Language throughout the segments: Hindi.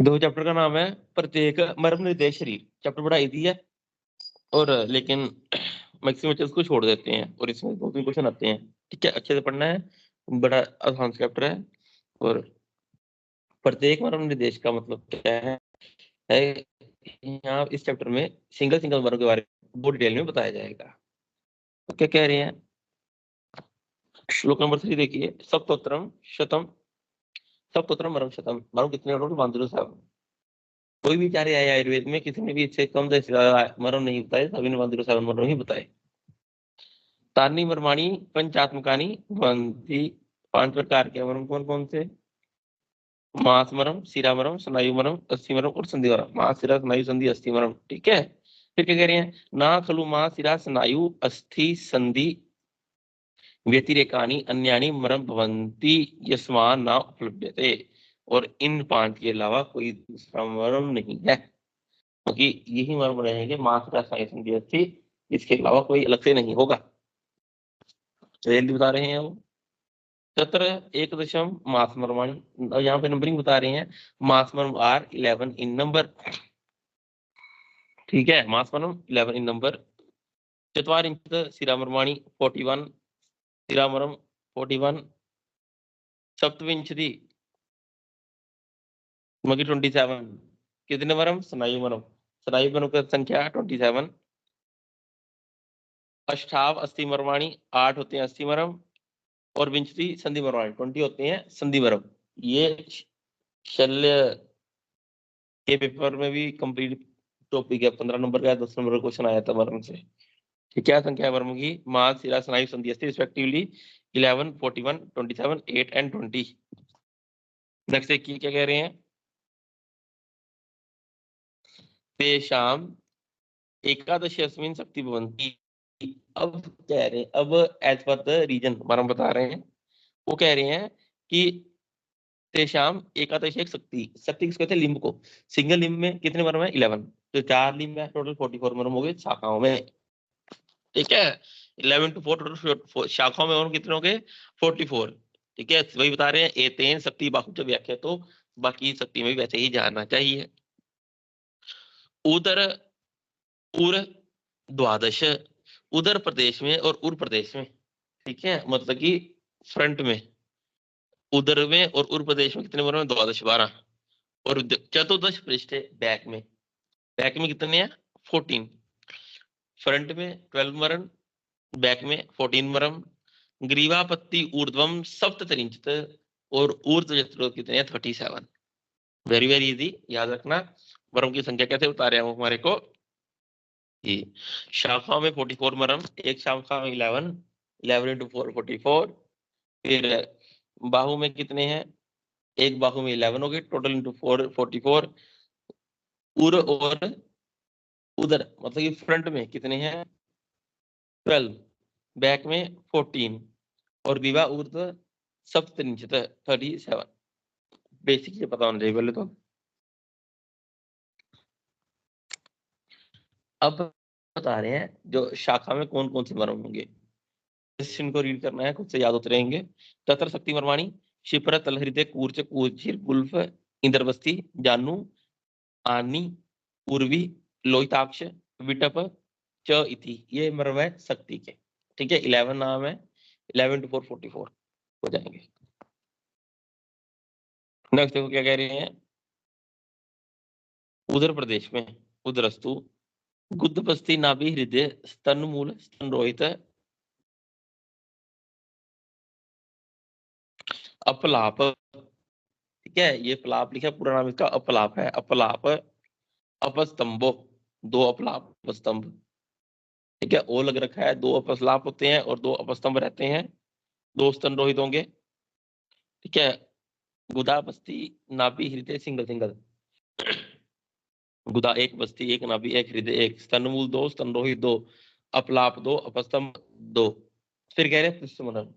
दो चैप्टर का नाम है प्रत्येक मर्म निर्देश शरीर। चैप्टर बड़ा इजी है और लेकिन मैक्सिमम बच्चे उसको छोड़ देते हैं और इसमें 2-3 क्वेश्चन आते हैं। ठीक है, अच्छे से पढ़ना है, बड़ा आसान चैप्टर है। और प्रत्येक मर्म निर्देश का मतलब क्या है यहाँ इस चैप्टर में सिंगल सिंगल मर्म के बारे में बहुत डिटेल में बताया जाएगा। तो क्या कह रहे हैं, श्लोक नंबर 3 देखिए, सप्तोत्तरम शतम, सप्तोत्तरम मर्म शतम। मर्म कितने टोटल 107। कोई भी चारे आए आयुर्वेद में किसी ने भी इससे कम से ज्यादा मर्म नहीं बताए, सभी ने 107 मर्म ही बताए। तानी मर्माणी पंचात्मकानी भवन्ति। 5 प्रकार के मर्म कौन कौन से, मांस मर्म, शिरा मर्म, स्नायु मर्म, अस्थि मर्म और संधि मर्म। मांस, शिरा, स्नायु, संधि, अस्थि मर्म। ठीक है, फिर क्या कह रहे हैं, ना खलु मांस, शिरा, स्नायु, अस्थि, संधि व्यतिरेकानि अन्यानि मर्म भवन्ति यस्मान् न उपलभ्यते। और इन 5 के अलावा कोई दूसरा मर्म नहीं है, क्योंकि यही मर्म रहेंगे, मांस, शिरा, स्नायु, संधि, अस्थि। इसके अलावा कोई अलग से नहीं होगा। जल्दी बता रहे हैं वो। तत्र एक दशम मास मर्माणी, यहाँ पे नंबरिंग बता रहे हैं। मास मर्म आर 11 इन नंबर। ठीक है, मास मर्म 11 इन नंबर। चत्वारिंशत् शिरा मर्माणी 41, शिरा मर्म 41। सप्तविंशति मगी 27। कितने मर्म, स्नायु मर्म, स्नायु मर्म की संख्या 27। अष्टाव अस्थि मर्माणी 8 होते हैं अस्थि मर्म। और विंशति संधि मर्माणी 20 होते हैं संधि मर्म। ये शल्य के पेपर में भी कंप्लीट टॉपिक है, 15 नंबर का 10 नंबर का क्वेश्चन आया था मर्म से। क्या संख्या है मर्म की, मांस, शिरा, स्नायु, संधि, अस्थि रिस्पेक्टिवली 11, 41, 27, 8 एंड 20। नेक्स्ट देखिए क्या कह रहे हैं, तेषाम एकादश अस्मिन शक्ति भवन्ति। अब कह रहे हैं, अब एज पर द रीजन मर्म बता रहे हैं। वो कह रहे हैं कि तेषाम एकादश एक शक्ति, शक्ति किसको कहते हैं, लिंब को। सिंगल लिंब में कितने मर्म है, 11। तो 4 लिंब है, टोटल 44 मर्म हो गए शाखाओं में। ठीक है, 11 to 4 टोटल शाखाओं में और कितने हो गए, 44। ठीक है, वही बता रहे हैं, एतेन शक्ति बाहुच व्याख्या। तो बाकी शक्ति में भी वैसे ही जानना चाहिए। उदर उर द्वादश, उदर प्रदेश में और उर प्रदेश में। ठीक है, मतलब कि फ्रंट में, उदर में और उर प्रदेश में कितने मर्म है, द्वादश 12। और चतुर्दश पृष्ठ बैक में, बैक में कितने हैं, 14। फ्रंट में 12 मर्म, बैक में 14 मर्म। ग्रीवापत्ति ऊर्ध्वम सप्तत्रिंशत् और ऊर्ध्व जत्र कितने हैं, 37। वेरी वेरी इजी, याद रखना। मर्म की संख्या कैसे बता रहे हैं वो हमारे को, शाखा में 44 मर्म, एक शाखा में 11, 11 into 4 44। फिर बाहु में कितने हैं, एक बाहु में 11 हो गए, टोटल इंटू 4 44। उर और उधर मतलब कि फ्रंट में कितने हैं, 12, बैक में 14 और विवाह ऊर्ध्व सप्तत्रिंशत् 37। बेसिक ये पता होना चाहिए पहले तो। अब बता रहे हैं जो शाखा में कौन कौन से मर्म होंगे, इनको रीड करना है, खुद से याद होते रहेंगे। तत्र शक्ति मर्माणी शिप्र तलहृदय कूर्च कूचिर गुल्फ इंद्रवस्ती जानु आनी उर्वी लोहिताक्ष विटप च इति। ये मर्म है शक्ति के। ठीक है, 11 नाम है, 11 to 4 44 हो जाएंगे। नेक्स्ट देखो क्या कह रहे हैं, उदर प्रदेश में उदरस्तु गुद्दपस्थि नाभि हृदय स्तन मूल स्तन रोहित अपलाप। ठीक है, ये पलाप लिखा, पूरा नाम इसका अपलाप है। अपलाप अपस्तंभो, 2 अपलाप स्तंभ। ठीक है, ओ लग रखा है, 2 अपस्लाप होते हैं और 2 अपस्तंभ रहते हैं, 2 स्तन रोहित होंगे। ठीक है, गुदा बस्ती नाभि हृदय सिंगल सिंगल, गुदा एक, बस्ती एक, नाभि एक, हृदय एक, स्तनमूल 2, स्तन रोहित 2, अपलाप 2, अपस्तंभ 2। फिर कह रहे हैं पृष्ठमर्म,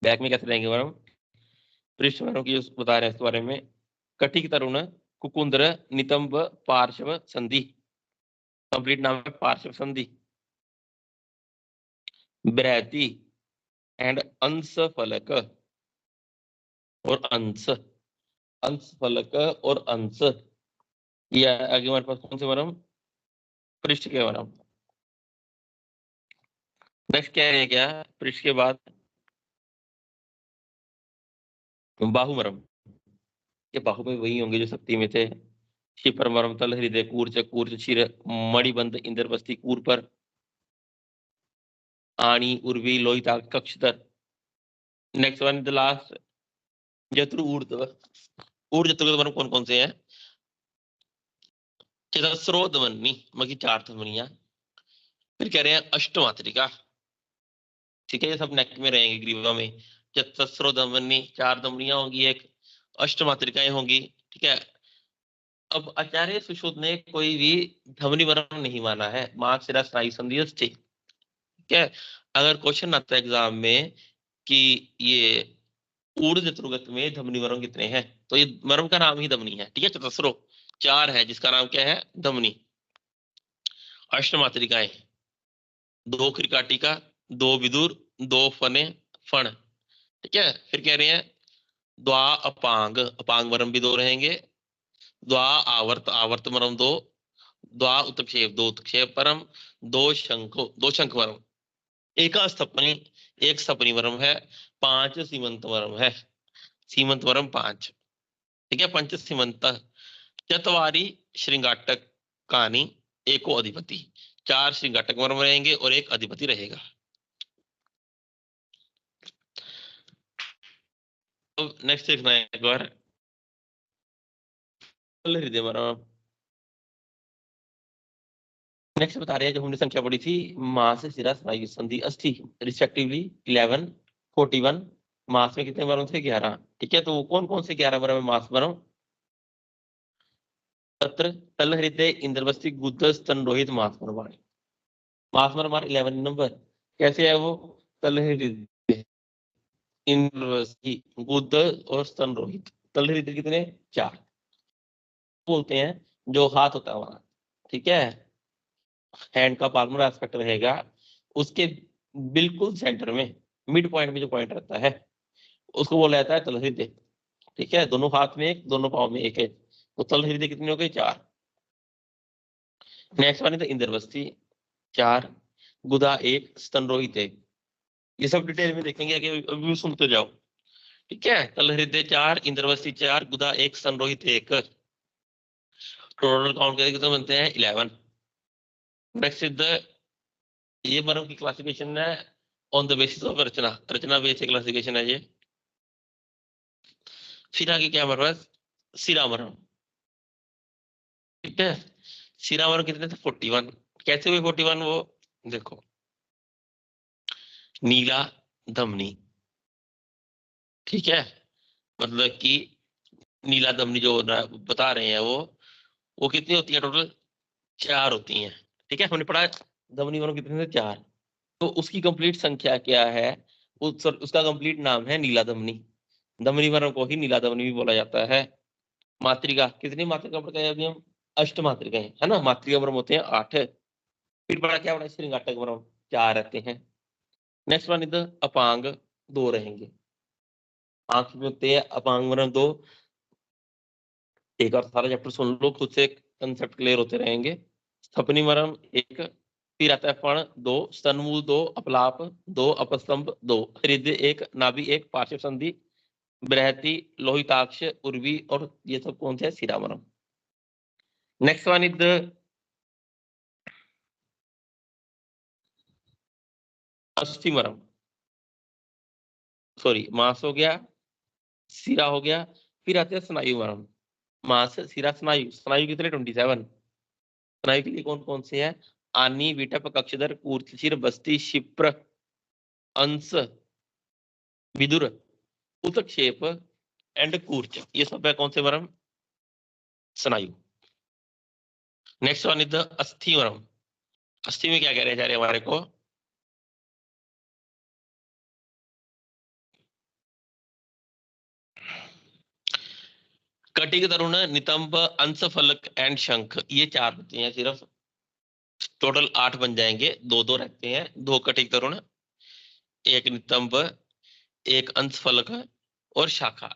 बैक में कैसे रहेंगे मर्म, पृष्ठमर्म की बता रहे हैं इसके बारे में। कटिक तरुण कुकुंद्र नितंब पार्श्व संधि, कंप्लीट नाम है पार्श्व संधि। बृहति एंड अंश फलक और अंश, अंश फलक और अंश, ये आगे हमारे पास कौन से वर्म, पृष्ठ के वर्म। नेक्स्ट क्या है, क्या पृष्ठ के बाद बाहुमरम, ये बाहु में वही होंगे जो शक्ति में थे। शिप्रमरम, तल हृदय, कूर्च, कूर्च शिर, मणिबंध, इंद्रवस्ती, कूर पर, आणी, उर्वी, लोहिताक्ष, कक्षधर। नेक्स्ट वन द लास्ट, जत्रु ऊर्ध्व। ऊर्ध्व जत्रु वर्म कौन कौन से हैं, चतस्रोधमनी मतलब 4 धमनियां। फिर कह रहे हैं अष्टमात्रिका, ठीक है, ये सब नेक में रहेंगे, ग्रीवा में। चतस्रोधमनी 4 धमनियां होंगी, एक अष्टमात्रिकाएं होंगी, ठीक है। अब आचार्य सुश्रुत ने कोई भी धमनी वर्म नहीं माना है, मार्ग सिरा स्नायु संधि अस्थि, ठीक है। अगर क्वेश्चन आता है एग्जाम में कि ये ऊर्ध्व चतुर्गत में धमनी वर्म कितने हैं, तो ये वर्म का नाम ही धमनी है, ठीक है। चतस्रो 4 है, जिसका नाम क्या है, धमनी। अष्टमात्रिकाएं 2 क्रिकाटिका, 2 विदुर, 2 फने, फण, ठीक है। फिर कह रहे हैं द्वा अपांग, अपांग वर्म भी 2 रहेंगे। द्वा आवर्त, आवर्त वर्म 2। द्वा उत्क्षेप, 2 उत्क्षेप परम। 2 शंख, 2 शंख वर्म। एक स्थपनी, एक स्थपनी वर्म है। 5 सीमंत वर्म है, सीमंत वर्म 5, ठीक है। पंच सीमंत, चतवारी श्रृंगाटक कानी, एको अधिपति। 4 श्रृंगाटक वर्म रहेंगे और 1 अधिपति रहेगा। अब नेक्स्ट देखना है एक बार, हृदय वर्म। नेक्स्ट बता रहे हैं, जो हमने संख्या पढ़ी थी, मास, सिरा, स्नायु संधि अस्थि रिस्पेक्टिवली 11, 41। मास में कितने वर्म थे, 11, ठीक है। तो कौन कौन से 11 वर्म है मास वर्म, पत्र, तल हृदय, इंद्रवस्ती, गुद, स्तन रोहित, मास वर्म। मास वर्म 11 नंबर, कैसे है वो, तल हृदय, इंद्रवस्ती, गुद और स्तन रोहित। तल हृदय कितने, 4 बोलते हैं, जो हाथ होता है वहां, ठीक है, हैंड का पाल्मर एस्पेक्ट रहेगा, उसके बिल्कुल सेंटर में, मिड पॉइंट में जो पॉइंट रहता है, उसको बोला जाता है तल हृदय, ठीक है। दोनों हाथ में एक, दोनों पाँव में एक है, तो तल हृदय कितने हो गए, 4। नेक्स्ट वन है इंद्रवस्ती, 4, गुदा 1, स्तन रोहित 1। ये सब डिटेल में देखेंगे आगे, अभी सुनते जाओ, ठीक है। तल हृदय 4, इंद्रवस्ती 4, गुदा 1, स्तन रोहित 1। टोटल काउंट करके तो बनते हैं 11। नेक्स्ट इज द, ये मरम की क्लासिफिकेशन है ऑन द बेसिस ऑफ रचना, रचना बेसिस क्लासिफिकेशन है ये। फिर आगे क्या हमारे पास, सिरामरम, ठीक है। सिरामरम कितने थे, 41। कैसे हुए 41 वो, देखो, नीला धमनी, ठीक है, मतलब कि नीला धमनी जो बता रहे हैं वो कितनी होती है टोटल, 4 होती हैं, ठीक है। हमने पढ़ा धमनी वर्म कितने थे, 4। तो उसकी कंप्लीट संख्या क्या है, उसका कंप्लीट नाम है नीला धमनी। धमनी वर्म को ही नीला धमनी भी बोला जाता है। मात्रिका, कितनी मात्रिका पढ़ते हैं अभी हम, अष्ट मात्रिका है ना, मात्रिका वर्म होते हैं 8। फिर बड़ा क्या बड़ा, श्रृंगाटक वर्म 4 रहते हैं। नेक्स्ट वन इधर अपांग 2 रहेंगे, आंख में होते हैं अपांग वर्म 2। एक और सारा चैप्टर सुन लो खुद से, कंसेप्ट क्लियर होते रहेंगे। स्थपनी वर्म 1, फिर आता है फण 2, स्तनमूल 2, अपलाप 2, अपस्तंभ 2, हृदय 1, नाभि 1, पार्श्व संधि, बृहति, लोहिताक्ष, उर्वी, और ये सब कौन से है, सिरामरम। नेक्स्ट वन इज अस्थिमरम, सॉरी मांस हो गया, सिरा हो गया, फिर आते हैं स्नायु मरम। मांस, सिरा, स्नायु, स्नायु कितने, 27। स्नायु के लिए कौन कौन से हैं, आनी, विटप, कक्षधर, कूर्चिर, बस्ती, क्षिप्र, अंश, विदुर, उत्क्षेप एंड कूर्च, ये सब है कौन से मरम, स्नायु। नेक्स्ट वन इज द अस्थि मरम। अस्थि में क्या कह रहे जा रहे हमारे को, कटिक, तरुण, नितंब, अंश फलक एंड शंख, ये 4 होते हैं सिर्फ। टोटल 8 बन जाएंगे, 2-2 रहते हैं, 2 कटिक तरुण, 1 नितंब, 1 अंश फलक और शाखा।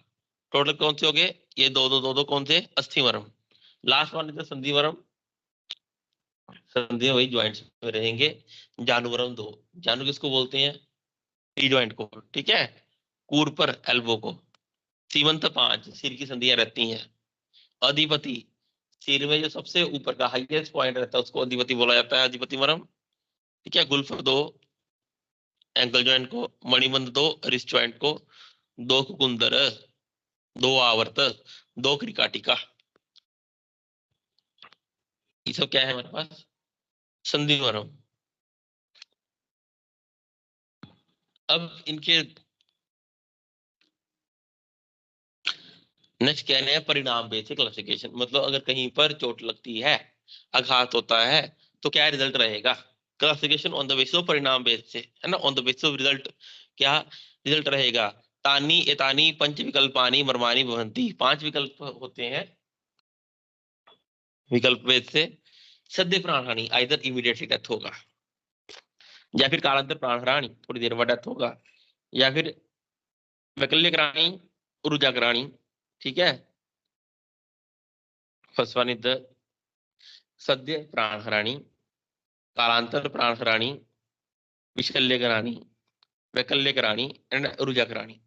टोटल कौन से हो गए, ये दो कौन थे? अस्थिमरम। लास्ट वन इज संधिमरम, संधि वही ज्वाइंट्स में रहेंगे। जानुवरम 2, जानु किसको बोलते हैं? टी ज्वाइंट को, ठीक है, कूर पर एल्बो को। सीमंत 5, सिर की संधियां रहती हैं। अधिपति, सिर में जो सबसे ऊपर का हाईएस्ट पॉइंट रहता है उसको अधिपति बोला जाता है, अधिपति मरम, ठीक है। गुल्फ 2, एंकल ज्वाइंट को। मणिबंध 2, रिस्ट ज्वाइंट को। 2 कुकुंदर, 2 आवर्त, 2 क्रिकाटिका, ये सब क्या है हमारे पास? संधि मरम। अब इनके नेक्स्ट कह रहे हैं परिणाम बेसिक क्लासिफिकेशन, मतलब अगर कहीं पर चोट लगती है, आघात होता है, तो क्या रिजल्ट रहेगा? Classification on the basis of परिणाम बेस से, है ना, on the basis of result, क्या रिजल्ट रहेगा? तानी एतानी पंच विकल्पानी मर्मानी भवंती, 5 विकल्प होते हैं विकल्प वेद से। सद्य प्राण हानि, आइदर इमीडिएटली डेथ होगा, या फिर कालांतर प्राण हानि, थोड़ी देर बाद डेथ होगा, या फिर वैकल्य कराणी, ऊर्जा कराणी, ठीक है। फर्स्ट वन इज द सद्य प्राण हराणी, कालांतर प्राण हराणी, विशल्य कराणी, वैकल्य कराणी एंड ऊर्जा कराणी।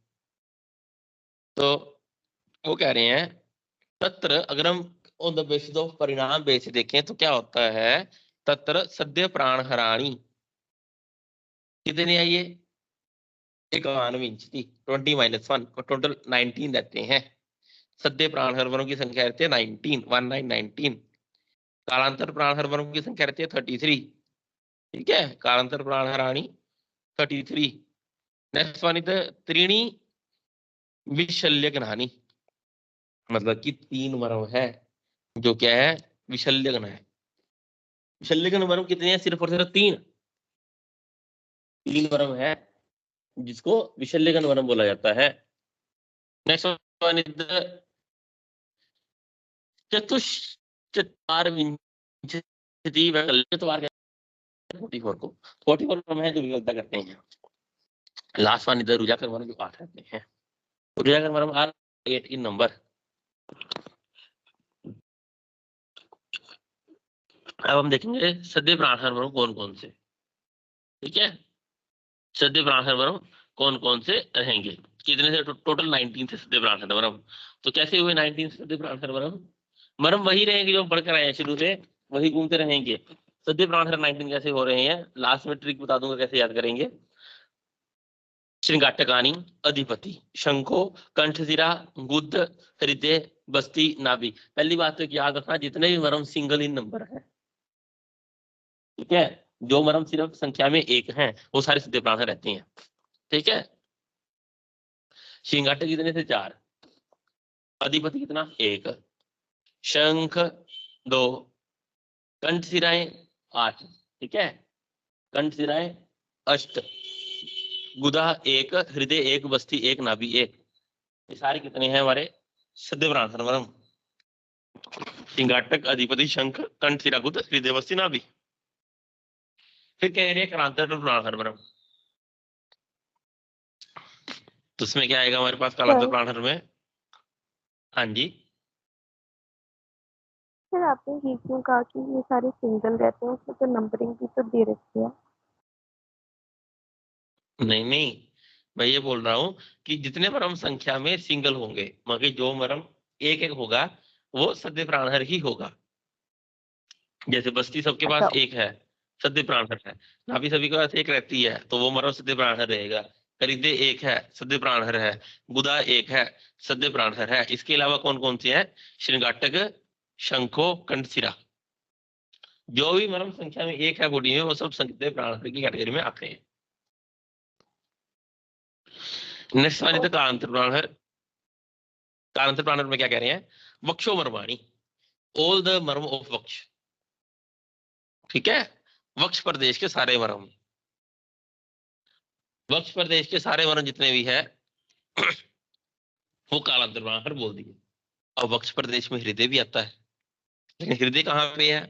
तो वो कह रहे हैं तत्र, अगर हम ऑन द बेसिस ऑफ परिणाम बेस देखें तो क्या होता है? तत्र सद्य प्राण हराणी कितने आई है? 21 20-1 और टोटल 19 रहते हैं। सद्य प्राण हरवरों की संख्या रहती है 19 कालांतर प्राण हरवरों की संख्या रहती है 33, ठीक है। कालांतर प्राण हराणी 33। नेक्स्ट वन इज त्रीणी विशल्य ग्रहणी, मतलब कि 3 मरम है जो क्या है? विशल्य गण है। विशल्य गण मरम कितने हैं? सिर्फ और सिर्फ 3 मरम है जिसको विशल्य गण मरम बोला जाता है। नेक्स्ट वन इज चतुष्चत्वार विंशति चतुर्वार 44 को 44 मरम है जो विकल्पता करते हैं। लास्ट वन इधर रुजाकर मरम जो 8 रहते हैं। रुजाकर मरम आर 8 इन नंबर। अब हम देखेंगे सद्य प्राण मरम कौन कौन से, ठीक है। सद्य प्राण मरम कौन कौन से रहेंगे? कितने से? टोटल 19 से सद्य प्राण मरम। तो कैसे हुए 19 सद्य प्राण मरम? मरम वही रहेंगे जो हम पढ़कर आए हैं शुरू से, वही घूमते रहेंगे। सद्य प्राण 19 कैसे हो रहे हैं? लास्ट में ट्रिक बता दूंगा कैसे याद करेंगे। श्रृंगाटकानी, अधिपति, शंखो, कंठशिरा, गुद्ध, हृदय, बस्ती, नाभि। पहली बात तो याद रखना जितने भी मरम सिंगल इन नंबर है, ठीक है, जो मरम सिर्फ संख्या में 1 है वो सारे सद्य प्राण रहते हैं, ठीक है। श्रृंगाटक कितने थे? 4। अधिपति कितना? 1। शंख 2। कंठ सिराएं 8, ठीक है। कंठ सिराएं 8। गुदा 1, हृदय 1, बस्ती 1, नाभि 1। ये सारे कितने हैं हमारे? सद्य प्राण मरम। श्रृंगाटक, अधिपति, शंख, कंठ सिरा, गुद, हृदय, बस्ती, नाभि। फिर कह रहे हैं कालांतर प्राण मरम, तो उसमें क्या आएगा हमारे पास कालांतर प्राण में? हाँ जी सर आपने ये क्यों कहा कि ये सारे सिंगल रहते हैं? उसमें तो नंबरिंग भी तो दे रखी है। नहीं नहीं, मैं ये बोल रहा हूँ कि जितने मरम संख्या में सिंगल होंगे, मगर जो मरम एक एक होगा वो सद्य प्राणहर ही होगा। जैसे बस्ती सबके पास अच्छा, एक है, सद्य प्राणहर है। नाभि सभी के पास एक रहती है तो वो मरम सद्य प्राणहर रहेगा। हृदय एक है, सद्य प्राणहर है। गुदा एक है, सद्य प्राणहर है। इसके अलावा कौन कौन से हैं? श्रृंगाटक, शंखो, कंठशिरा। जो भी मरम संख्या में एक है बॉडी में वो सब सद्य प्राणहर की कैटेगरी में आते हैं। नेक्स्ट वन इज द कालांतर प्राणहर। कालांतर प्राणहर में क्या कह रहे हैं? वक्षो मर्माणी, ऑल द मर्म ऑफ वक्ष, ठीक है। वक्ष प्रदेश के सारे मर्म, वक्ष प्रदेश के सारे मर्म जितने भी है वो कालांतर प्राणहर बोल दिए। अब वक्ष प्रदेश में हृदय भी आता है, लेकिन हृदय कहाँ पे है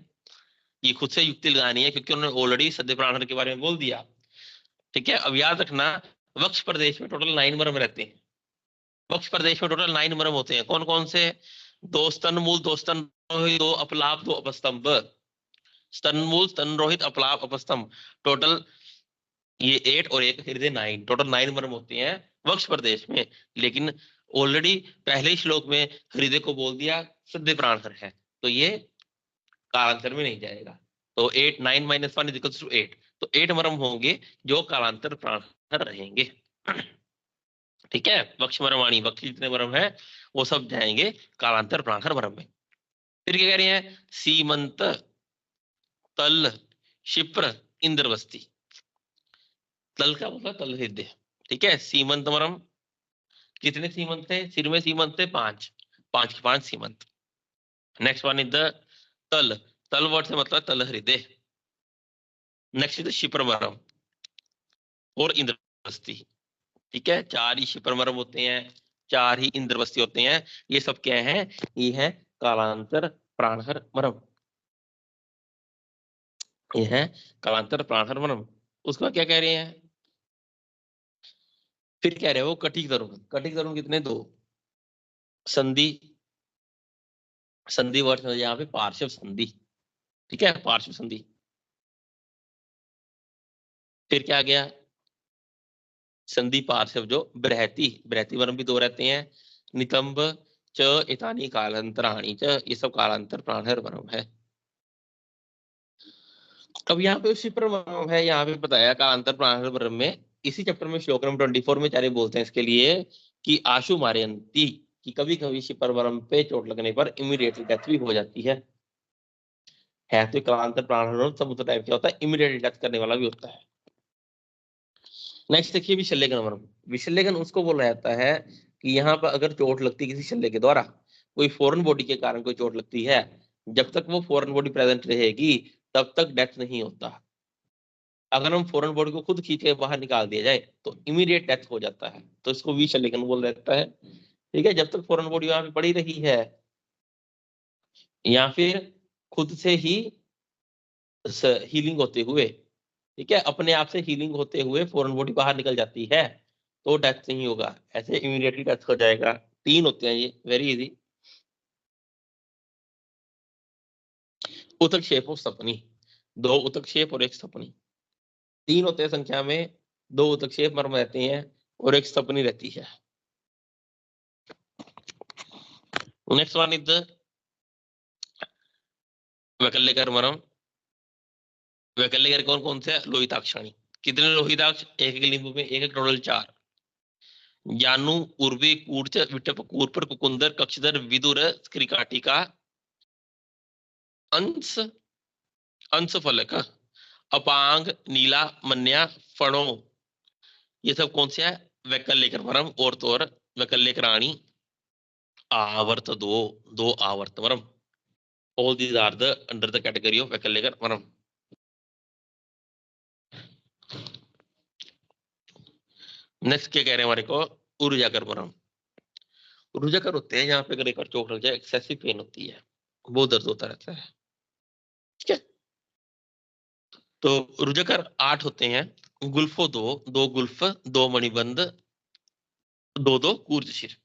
ये खुद से युक्ति लगानी है क्योंकि उन्होंने ऑलरेडी सद्य प्राणहर के बारे में बोल दिया, ठीक है। अब याद रखना वक्ष प्रदेश में टोटल 9 मर्म रहते हैं, वक्ष प्रदेश में टोटल 9 मर्म होते हैं। कौन कौन से? 2 स्तनमूल, 2 स्तनरोहित, 2 अपलाप, 2 अपस्तंभ। स्तनमूल, स्तनरोहित, अपलाप, अपस्तंभ, टोटल ये 8 और 1 हृदय 9, टोटल 9 मर्म होते हैं वक्ष प्रदेश में। लेकिन ऑलरेडी पहले श्लोक में हृदय को बोल दिया सद्य प्राणहर है, तो ये कालांतर में नहीं जाएगा। तो 8 9 - 1 = 8, तो 8 मर्म होंगे जो कालांतर प्राणहर रहेंगे। ठीक है, वक्ष मर्माणी, वक्ष जितने मर्म है वो सब जाएंगे कालांतर प्राणहर मर्म में। फिर क्या कह रहे हैं? सीमंत, तल, क्षिप्र, इंद्रवस्ती। तल का मतलब तल हृदय। ठीक है, सीमंत मर्म, कितने सीमंत थे? सिर में सीमंत थे 5, 5 के 5 सीमंत। नेक्स्ट वन इज द तल, तल वर्ड से मतलब तल हृदय। नेक्स्ट इज द क्षिप्र मर्म और इंद्रवस्ती। ठीक है, 4 ही क्षिप्र मर्म होते हैं, 4 ही इंद्रवस्ती होते हैं। ये सब क्या है? ये है कालांतर प्राणहर मर्म, ये है कालांतर प्राणहर मर्म। उसका क्या कह रहे हैं? फिर कह रहे हो कटिक तरुण, कटिक तरुण कितने? 2। संधि, संधि वर्ड यहाँ पे पार्श्व संधि। ठीक है, पार्श्व संधि। फिर क्या गया? संधि पार्श्व जो बृहति, बृहति वर्म भी 2 रहते हैं। नितंब, च, एतानी कालांतराणी च, ये सब कालांतर प्राणहर वर्म है। अब यहाँ पे क्षिप्र वर्म है, यहाँ पे बताया कालांतर प्राणहर वर्म में। इसी चैप्टर में श्लोक नंबर 24 में चारे बोलते हैं इसके लिए कि आशु मारयंती, कि कभी कभी क्षिप्र वर्म पे चोट लगने पर इमीडिएटली डेथ भी हो जाती है। तो कालांतर प्राणहर समुद्र टाइप क्या होता है? इमीडिएटली डेथ करने वाला भी होता है। नेक्स्ट देखिए विशल्यगन वर्म। विशल्यगन उसको बोला जाता है कि यहाँ पर अगर चोट लगती है किसी शल्य के द्वारा, कोई फॉरेन बॉडी के कारण कोई चोट लगती है, जब तक वो फॉरेन बॉडी प्रेजेंट रहेगी तब तक डेथ नहीं होता। अगर हम फॉरेन बॉडी को खुद खींच के बाहर निकाल दिया जाए तो इमीडिएट डेथ हो जाता है, तो इसको विशल्यगन बोल जाता है। ठीक है, जब तक फॉरेन बॉडी वहां पे पड़ी रही है या फिर खुद से ही हीलिंग होते हुए, ठीक है, अपने आप से हीलिंग होते हुए फॉरेन बॉडी बाहर निकल जाती है तो डेथ नहीं होगा, ऐसे इमीडिएटली डेथ हो जाएगा। 3 होते हैं ये, वेरी इजी। उतक्षेप और सपनी, 2 उतक्षेप और 1 सपनी। 3 होते हैं संख्या में, 2 उतक्षेप मर्म रहते हैं और 1 सपनी रहती है। नेक्स्ट वन इज द वैकल्यकर मर्म। वैकल्यकर कौन कौन से? लोहिताक्षाणी। कितने लोहिताक्ष? एक एक लिंब में एक, टोटल 4। जानु, उर्वी, कूर्च, विटप, कूर्पर, कुकुंदर, कक्षधर, विदुर, स्क्रिकाटिका, अंश, अंश फलक, अपांग, नीला, मन्या, फणो, ये सब कौन से है? वैकल्यकर मर्म। और तो और वैकल्यकराणी, आवर्त 2, 2 आवर्त मर्म। All these are the under the category of वैकल्यकर मर्म। नेक्स्ट क्या कह रहे हैं हमारे को? ऊर्जाकर मर्म। ऊर्जाकर होते हैं यहाँ पे अगर एक बार चोट लग जाए, एक्सेसिव पेन होती है, बहुत दर्द होता रहता है। ठीक है, तो रुजकर 8 होते हैं। गुल्फो 2, 2 गुल्फ, 2 मणिबंध, 2 2 कूर्चशीर।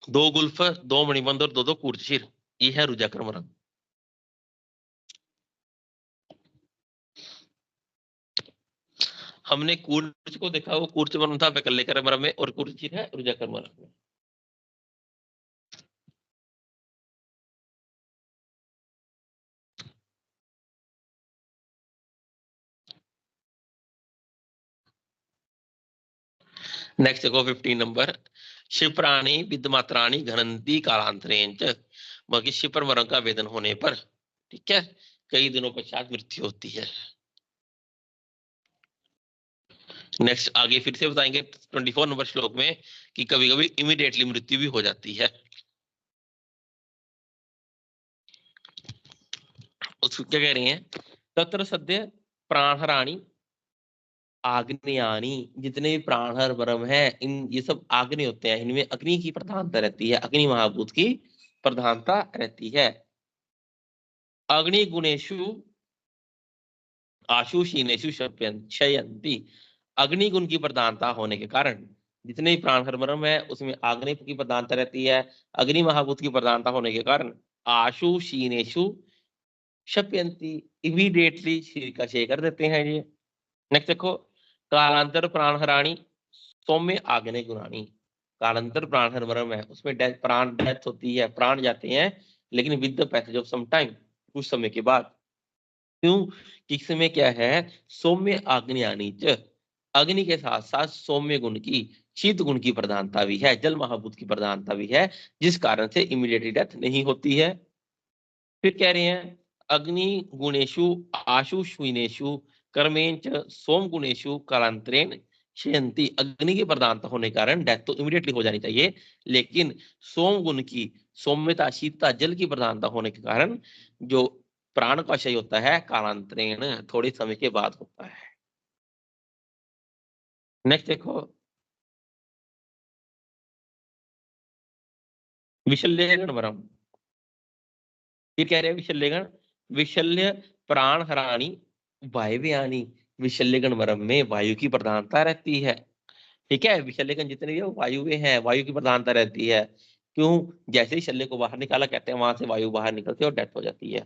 2 गुल्फ, 2 मणिबंध और 2 2 कूर्चशीर, ये है रुजाकर मर्म। हमने कूर्च को देखा, वो कूर्च मर्म था वैकल्यकर मर्म में, और कूर्चशीर है रुजाकर मर्म में। नेक्स्ट देखो 15 नंबर। शिप्राणी विद्यमात्राणी घनंती कालांतरेंच, बाकी शिपर मर्म का वेदन होने पर, ठीक है, कई दिनों पश्चात मृत्यु होती है। नेक्स्ट आगे फिर से बताएंगे 24 नंबर श्लोक में कि कभी कभी इमीडिएटली मृत्यु भी हो जाती है। उसको क्या कह रही हैं? तत्र सद्य प्राणहराणी आग्नेयानी, जितने भी प्राणहर मर्म है इन ये सब आग्नेय होते हैं, इनमें अग्नि की प्रधानता रहती है, अग्नि महाभूत की प्रधानता रहती है। अग्नि गुणेशु आशु शीनेशु शयंती, अग्नि गुण की प्रधानता होने के कारण जितने भी प्राण हरमरम है उसमें आग्नेय की प्रधानता रहती है। अग्नि महाभूत की प्रधानता होने के कारण आशु शीनेशु शप्यंती, इमीडिएटली शरीर का क्षय कर देते हैं ये। नेक्स्ट देखो, कालांतर प्राणहराणी सौम्य आग्नेय गुणाणी। कालांतर प्राण हरमरम है उसमें प्राण डेथ होती है, प्राण जाते हैं, लेकिन with the passage of some time, कुछ समय के बाद। क्यों? कि इसमें क्या है, सौम्य आग्नेयानी च, अग्नि के साथ साथ सौम्य गुण की, शीत गुण की प्रधानता भी है, जल महाभूत की प्रधानता भी है, जिस कारण से इमीडिएटली डेथ नहीं होती है। फिर कह रहे हैं अग्नि गुणेशु आशु श्विनेशु कर्मेंच सोम गुणेशु कालांतरेण क्षयंती। अग्नि की प्रधानता होने के कारण डेथ तो इमीडिएटली हो जानी चाहिए, लेकिन सोम गुण की, सौम्यता शीतता जल की प्रधानता होने के कारण जो प्राण का क्षय होता है कालांतरेण, थोड़े समय के बाद होता है। नेक्स्ट देखो, विशल्य गणवरम। फिर कह रहे हैं विशल्यगण, विशल्य प्राण हरानी वायव्यानी। विशल्यगण वरम में वायु की प्रधानता रहती है। ठीक है, विशल्यगण जितने भी वायु में है, वायु की प्रधानता रहती है। क्यों? जैसे ही शल्य को बाहर निकाला कहते हैं वहां से वायु बाहर निकलती है और डेथ हो जाती है।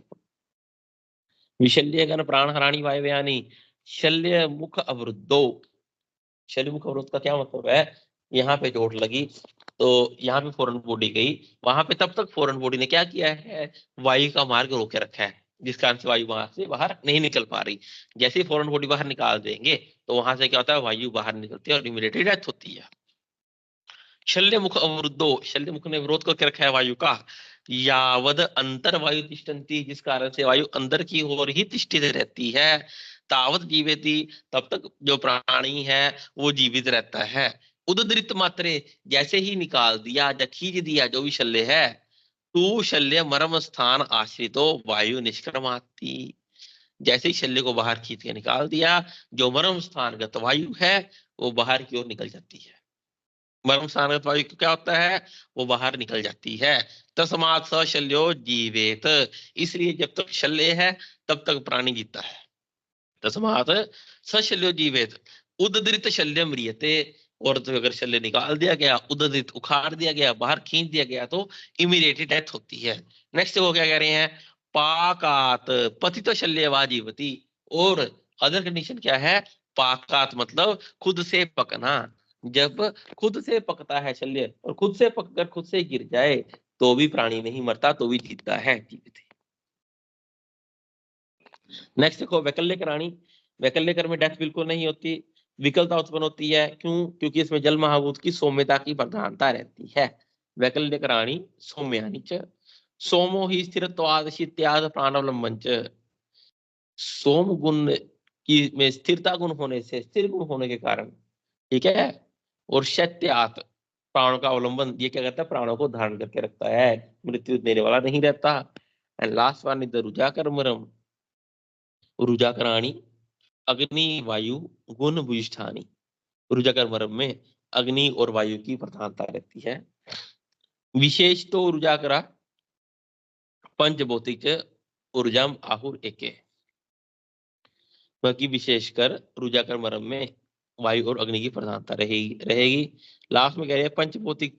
विशल्यगण प्राण हरानी वायव्यानी शल्य मुख अवरुद्धो। शल्य मुख अवरुद्ध का क्या मतलब है? यहाँ पे चोट लगी तो यहाँ पे फॉरेन बॉडी गई, वहां पे तब तक फॉरेन बॉडी ने क्या किया है, वायु का मार्ग रोके रखा है, जिस कारण से वायु वहां से बाहर नहीं निकल पा रही। जैसे ही फॉरेन बॉडी बाहर निकाल देंगे तो वहां से क्या होता है, वायु बाहर निकलती है और इमीडिएटली डेथ होती है। शल्य मुख अवरुद्धो, शल्य मुख ने विरोध करके रखा है वायु का। यावद अंतर वायु तिष्ठन्ति, जिस कारण से वायु अंदर की ओर ही तिष्ठित रहती है। तावत जीवेति, तब तक जो प्राणी है वो जीवित रहता है। उददृत मात्रे, जैसे ही निकाल दिया या खींच दिया जो भी शल्य है, तू शल्य मर्म स्थान आश्रितो वायु निष्क्रमाति। जैसे ही शल्य को बाहर खींच के निकाल दिया, जो मर्म स्थानगत वायु है वो बाहर की ओर निकल जाती है। मर्म स्थानगत वायु क्या होता है, वो बाहर निकल जाती है। तस्मात् स शल्यो जीवेत, इसलिए जब तक शल्य है तब तक प्राणी जीता है। तस्मात् स शल्यो जीवेत उददृत शल्य म्रियते, और तो अगर शल्य निकाल दिया गया, उददृत उखाड़ दिया गया, बाहर खींच दिया गया, तो इमीडिएटली डेथ होती है। नेक्स्ट वो क्या कह रहे हैं, पाकात पतित शल्यवा जीवती। और अदर कंडीशन क्या है, पाकात मतलब खुद से पकना। जब खुद से पकता है शल्य और खुद से पककर खुद से गिर जाए तो भी प्राणी नहीं मरता, तो भी जीतता है, जीवित है। नेक्स्ट देखो, वैकल्यक रानी। वैकल्यकर में डेथ बिल्कुल नहीं होती, विकलता उत्पन्न होती है। क्यों? क्योंकि इसमें जल महाभूत की सौम्यता की प्रधानता रहती है। वैकल्यक रानी सौम्यानी च, सोमो ही स्थिरत्वाद शीत्याद प्राणावलंबन च। सोम गुण की में स्थिरता गुण होने से, स्थिर गुण होने के कारण, ठीक है, और शत्यात प्राणों का अवलंबन, ये क्या करता है, प्राणों को धारण करके रखता है, मृत्यु देने वाला नहीं रहता। And last one is the रुजा कर्मरम। रुजा कराणी अग्नि वायु गुण भूयिष्ठानी। रुजा कर्मरम में अग्नि और वायु की प्रधानता रहती है। विशेष तो रुजा करा पंचभौतिक ऊर्जाम आहुर एके। बाकी विशेषकर रुजा कर्मरम में वायु और अग्नि की प्रधानता रहेगी रहेगी। लास्ट में कह रहे हैं पंचभौतिक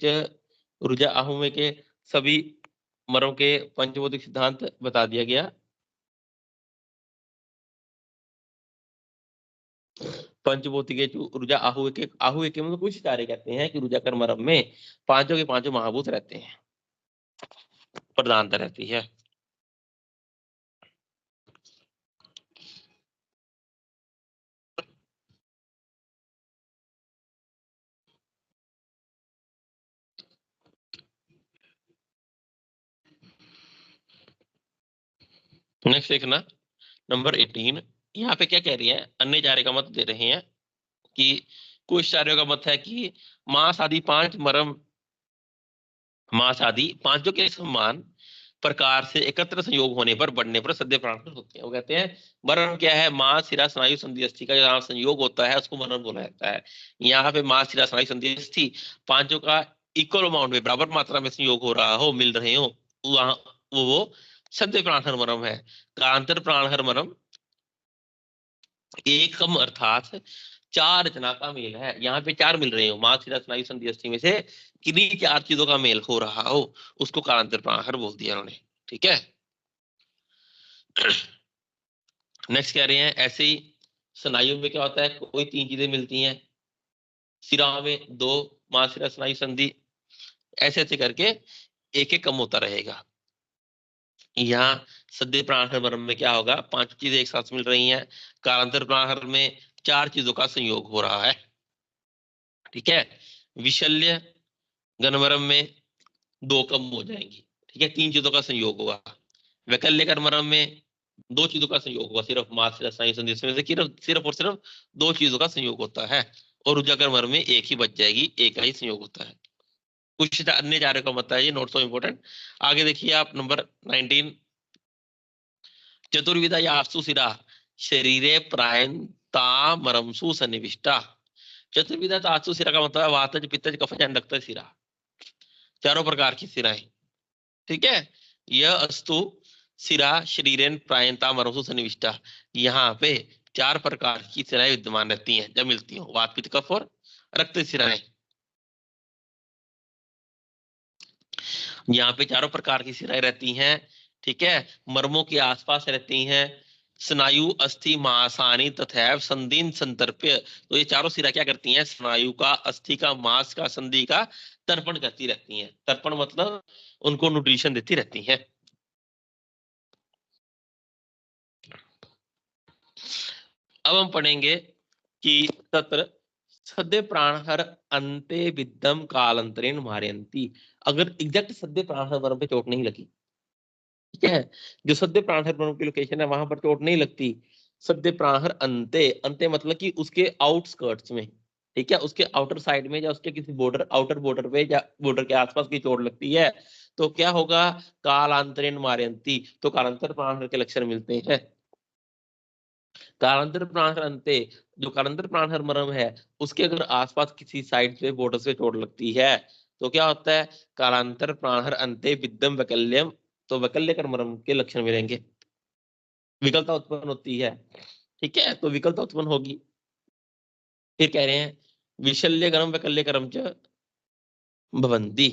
रुजा आहुमे के सभी मरों के पंचभौतिक सिद्धांत बता दिया गया। पंचभौतिक ऊर्जा आहु के मतलब कुछ कार्य कहते हैं कि ऊर्जा कर्मरम में पांचों के पांचों महाभूत रहते हैं, प्रधानता रहती है। नेक्स्ट देखना, नंबर 18। यहाँ पे क्या कह रही है, अन्य चार्य का मत दे रहे हैं कि कुछ चार्यों का मत है कि मांस आदि पांच मरम, मांस आदि पांचों के समान प्रकार से एकत्र संयोग होने पर बढ़ने पर सद्य प्राण होते हैं। वो कहते हैं मरण क्या है, मांस सिरा स्नायु संधि अस्थि का जहाँ संयोग होता है उसको मरण बोला जाता है। यहाँ पे मांस सिरा स्नायु संधि अस्थि पांचों का इक्वल अमाउंट में, बराबर मात्रा में संयोग हो रहा हो, मिल रहे हो, वहां वो सद्य प्राणहर मरम है। कांतर प्राणहर मरम एकम अर्थात 4 जना का मेल है, यहाँ पे 4 मिल रहे हो, मास शिरा स्नायु संधि अस्थि में से किन्हीं 4 चीजों का मेल हो रहा हो उसको कालांतर प्राणहर बोल दिया उन्होंने। ठीक है। नेक्स्ट कह रहे हैं ऐसे ही स्नायु में क्या होता है, कोई 3 चीजें मिलती हैं, सिरा में 2 मास शिरा स्नायु संधि, ऐसे ऐसे करके एक एक कम होता रहेगा। यहाँ सद्य प्राणहर मर्म में क्या होगा, 5 चीजें एक साथ मिल रही हैं, कालांतर प्राणहर में 4 चीजों का संयोग हो रहा है। ठीक है। विशल्य गणमरम में 2 कम हो जाएंगी। ठीक है, 3 चीजों का संयोग होगा। वैकल्य कर्मरम में 2 चीजों का संयोग होगा, सिर्फ मास रसायन संदेश में से सिर्फ और सिर्फ 2 चीजों का संयोग होता है, और ऊर्जा कर्मरम में एक ही बच जाएगी, एक का ही संयोग होता है। कुछ अन्य कार्य का मत है, ये नोट सो इंपोर्टेंट। आगे देखिए आप नंबर 19, चतुर्विधा यास्तु सिरा शरीरे प्रायंता मरमसु सन्निविष्टा। चतुर्विधा तास्तु सिरा का मतलब है वातज पित्तज कफज अंडक्तज सिरा, चारों प्रकार की सिराएं। ठीक है। यह अस्तु सिरा शरीरेन प्रायंता मरमसु सन्निविष्टा, यहाँ पे 4 प्रकार की सिराएं विद्यमान रहती हैं जब मिलती हो, वात पित्त कफ और रक्त सिराएं। यहाँ पे चारों प्रकार की सिराएं रहती हैं। ठीक है, मर्मों के आसपास रहती हैं, स्नायु अस्थि मांसानी तथा संधिन संतर्प्य। तो ये चारों सिरा क्या करती हैं, स्नायु का, अस्थि का, मांस का, संधि का तर्पण करती रहती हैं। तर्पण मतलब उनको न्यूट्रिशन देती रहती हैं। अब हम पढ़ेंगे कि तत्र सद्य प्राणहर अंते विद्यम कालांतरेण मारयन्ति। अगर एग्जैक्ट सद्य प्राणहर वर्म पे चोट नहीं लगी, ठीक है, जो सद्य प्राणहर वर्म की लोकेशन है वहां पर चोट नहीं लगती, सद्य प्राणहर अंते, अंते मतलब कि उसके आउटस्कर्ट्स में, ठीक है, उसके आउटर साइड में या उसके किसी बॉर्डर, आउटर बॉर्डर पे या बॉर्डर के आसपास की चोट लगती है तो क्या होगा, कालांतरेण मारयन्ति, तो कालांतर प्राणहर के लक्षण मिलते हैं। कालांतर प्राणहर अंते, जो कालांतर प्राणहर मर्म है उसके अगर आसपास किसी साइड पे बॉर्डर से चोट लगती है तो क्या होता है, कालांतर प्राणहर अंते विद्यम वैकल्यम, तो वैकल्य कर मर्म के लक्षण मिलेंगे, विकलता उत्पन्न होती है। ठीक है, तो विकलता उत्पन्न होगी। फिर कह रहे हैं विशल्य गरम वैकल्य करम च भवंती।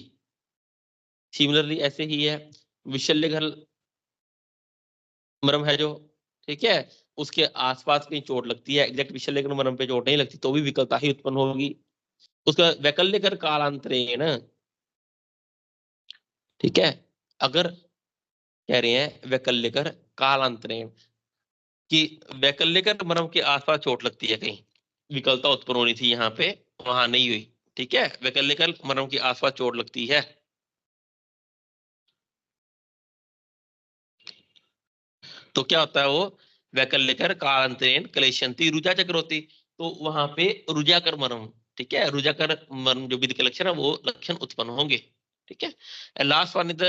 सिमिलरली ऐसे ही है, विशल्य घर मरम है जो, ठीक है, उसके आसपास कहीं चोट लगती है, एग्जैक्ट विशल्य कर मरम पे चोट नहीं लगती तो भी विकलता ही उत्पन्न होगी। उसका वैकल्य कर कालांतरेण, ठीक है, अगर कह रहे हैं वैकल्य कर कालांतरेण कि वैकल्य कर मरम के आसपास चोट लगती है कहीं, विकलता उत्पन्न होनी थी यहाँ पे, वहां नहीं हुई। ठीक है, वैकल्य कर मरम के आसपास चोट लगती है तो क्या होता है, वो वैकल्यकर कालांतरेण क्लेशंती रुजा चक्र होती, तो वहां पे रुजाकर मर्म, ठीक है, रुजाकर मर्म जो विधि के लक्षण है वो लक्षण उत्पन्न होंगे। ठीक है, लास्ट वन इज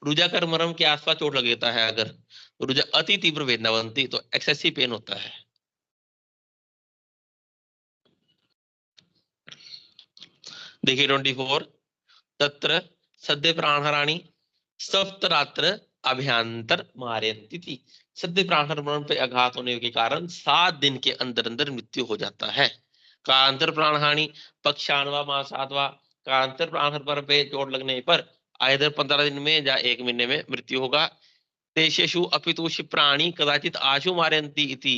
रुजाकर मर्म के आसपास चोट लग जाता है अगर, रुजा अति तीव्र वेदना बनती, तो एक्सेसिव पेन होता है। देखिए 24, तत्र सद्य प्राणहराणी सप्तरात्र अभ्यंतर मारयन्ति थी। सद्य प्राणहर मरण पे आघात होने के कारण 7 दिन के अंदर अंदर मृत्यु हो जाता है। कांतर प्राणहानि पक्षाणवा मासात्वा, कांतर प्राणहर पर पे चोट लगने पर आइधर 15 दिन में या 1 महीने में मृत्यु होगा। देशेषु अपितु क्षिप्राणि कदाचित आशु मारयन्ति इति।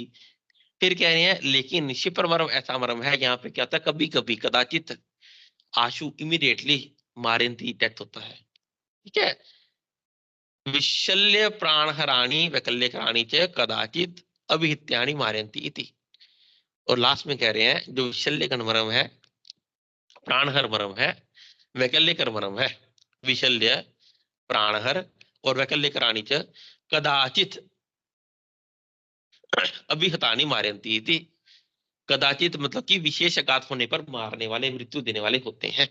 फिर कह रहे हैं लेकिन क्षिप्र मरम ऐसा मरम है यहाँ पे क्या होता है, कभी कभी कदाचित आशु इमीडिएटली मारयन्ति डेथ होता है। ठीक है, विशल्य प्राणहराणी वैकल्यकराणी च कदाचित अभिहित्यानि मारयन्ति इति। और लास्ट में कह रहे हैं जो विशल्य कणमरम है, प्राणहर मरम है, वैकल्यकर मरम है, विशल्य प्राणहर और वैकल्यकराणी च कदाचित अभिहतानि मारयन्ति इति। कदाचित मतलब कि विशेष आघात होने पर मारने वाले, मृत्यु देने वाले होते हैं।